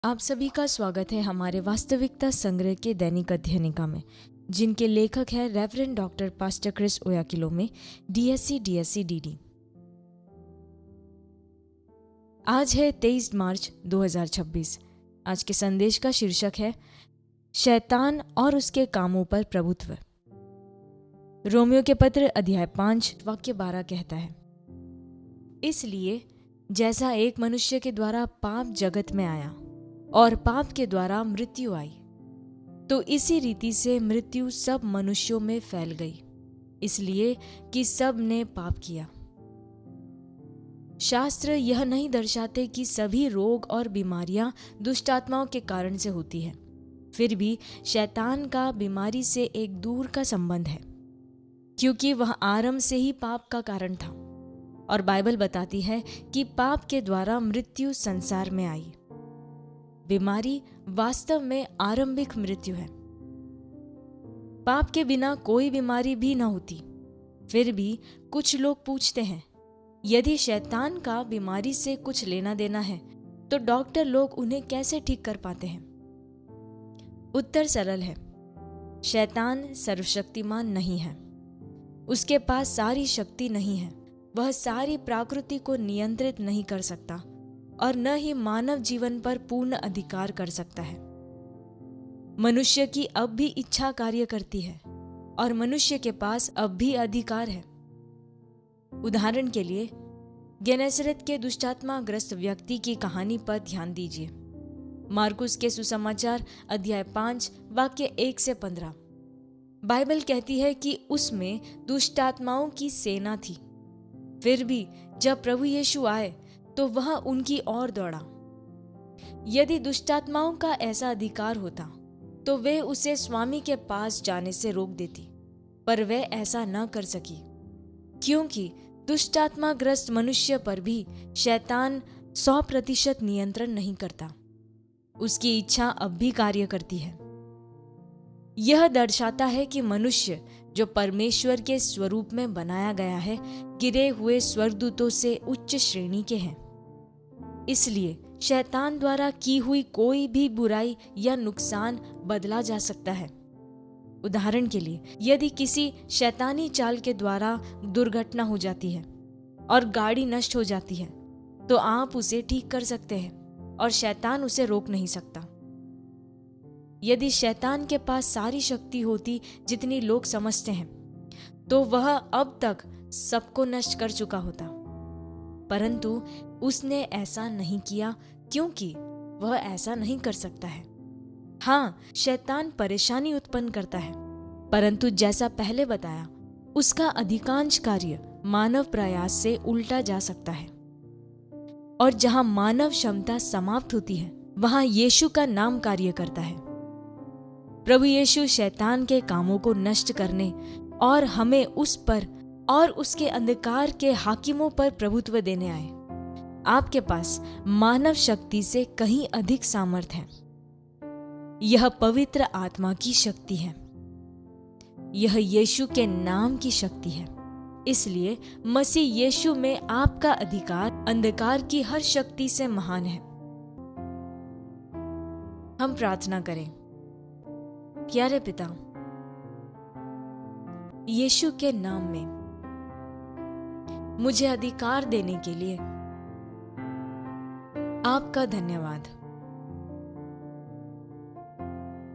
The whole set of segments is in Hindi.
आप सभी का स्वागत है हमारे वास्तविकता संग्रह के दैनिक अध्ययनिका में, जिनके लेखक हैं reverend doctor pastor Chris Oyakhilome, DSc DD। आज है 23 मार्च 2026। आज के संदेश का शीर्षक है शैतान और उसके कामों पर प्रभुत्व। रोमियो के पत्र अध्याय 5 वाक्य 12 कहता है, इसलिए जैसा एक मनुष्य के द्वारा पाप जगत में आया और पाप के द्वारा मृत्यु आई, तो इसी रीति से मृत्यु सब मनुष्यों में फैल गई, इसलिए कि सब ने पाप किया। शास्त्र यह नहीं दर्शाते कि सभी रोग और बीमारियां दुष्ट आत्माओं के कारण से होती है। फिर भी शैतान का बीमारी से एक दूर का संबंध है, क्योंकि वह आरंभ से ही पाप का कारण था। और बाइबल बताती है कि पाप के द्वारा मृत्यु संसार में आई। बीमारी वास्तव में आरंभिक मृत्यु है। पाप के बिना कोई बीमारी भी न होती। फिर भी कुछ लोग पूछते हैं, यदि शैतान का बीमारी से कुछ लेना देना है तो डॉक्टर लोग उन्हें कैसे ठीक कर पाते हैं? उत्तर सरल है, शैतान सर्वशक्तिमान नहीं है। उसके पास सारी शक्ति नहीं है। वह सारी प्रकृति को नियंत्रित नहीं कर सकता और न ही मानव जीवन पर पूर्ण अधिकार कर सकता है। मनुष्य की अब भी इच्छा कार्य करती है और मनुष्य के पास अब भी अधिकार है। उदाहरण के लिए गेनेसरेत के दुष्टात्मा ग्रस्त व्यक्ति की कहानी पर ध्यान दीजिए। मार्कुस के सुसमाचार अध्याय 5 वाक्य 1 से 15। बाइबल कहती है कि उसमें दुष्टात्माओं की सेना थी। फिर भी जब प्रभु यीशु आए तो वह उनकी ओर दौड़ा। यदि दुष्टात्माओं का ऐसा अधिकार होता तो वे उसे स्वामी के पास जाने से रोक देती, पर वे ऐसा न कर सकी, क्योंकि दुष्टात्माग्रस्त मनुष्य पर भी शैतान 100% नियंत्रण नहीं करता। उसकी इच्छा अब भी कार्य करती है। यह दर्शाता है कि मनुष्य जो परमेश्वर के स्वरूप में बनाया गया है, गिरे हुए स्वर्गदूतों से उच्च श्रेणी के हैं। इसलिए शैतान द्वारा की हुई कोई भी बुराई या नुकसान बदला जा सकता है। उदाहरण के लिए, यदि किसी शैतानी चाल के द्वारा दुर्घटना हो जाती है और गाड़ी नष्ट हो जाती है, तो आप उसे ठीक कर सकते हैं और शैतान उसे रोक नहीं सकता। यदि शैतान के पास सारी शक्ति होती जितनी लोग समझते हैं, तो वह अब तक सबको नष्ट कर चुका होता, परंतु उसने ऐसा नहीं किया क्योंकि वह ऐसा नहीं कर सकता है। हाँ, शैतान परेशानी उत्पन्न करता है, परंतु जैसा पहले बताया, उसका अधिकांश कार्य मानव प्रयास से उल्टा जा सकता है। और जहां मानव क्षमता समाप्त होती है, वहां यीशु का नाम कार्य करता है। प्रभु यीशु शैतान के कामों को नष्ट करने और हमें उस पर और उसके अंधकार के हाकिमों पर प्रभुत्व देने आए। आपके पास मानव शक्ति से कहीं अधिक सामर्थ है। यह पवित्र आत्मा की शक्ति है। यह यीशु के नाम की शक्ति है। इसलिए मसीह यीशु में आपका अधिकार अंधकार की हर शक्ति से महान है। हम प्रार्थना करें। प्यारे पिता, यीशु के नाम में मुझे अधिकार देने के लिए आपका धन्यवाद।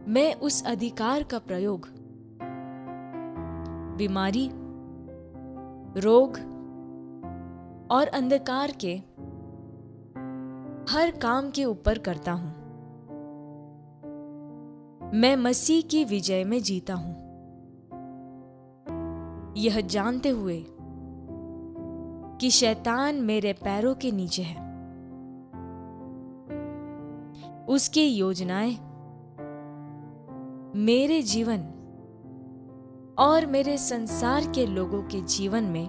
मैं उस अधिकार का प्रयोग बीमारी, रोग और अंधकार के हर काम के ऊपर करता हूं। मैं मसीह की विजय में जीता हूं, यह जानते हुए कि शैतान मेरे पैरों के नीचे है। उसकी योजनाएं मेरे जीवन और मेरे संसार के लोगों के जीवन में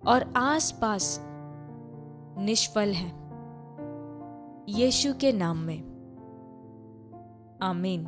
और आसपास निष्फल है। यीशु के नाम में, आमीन।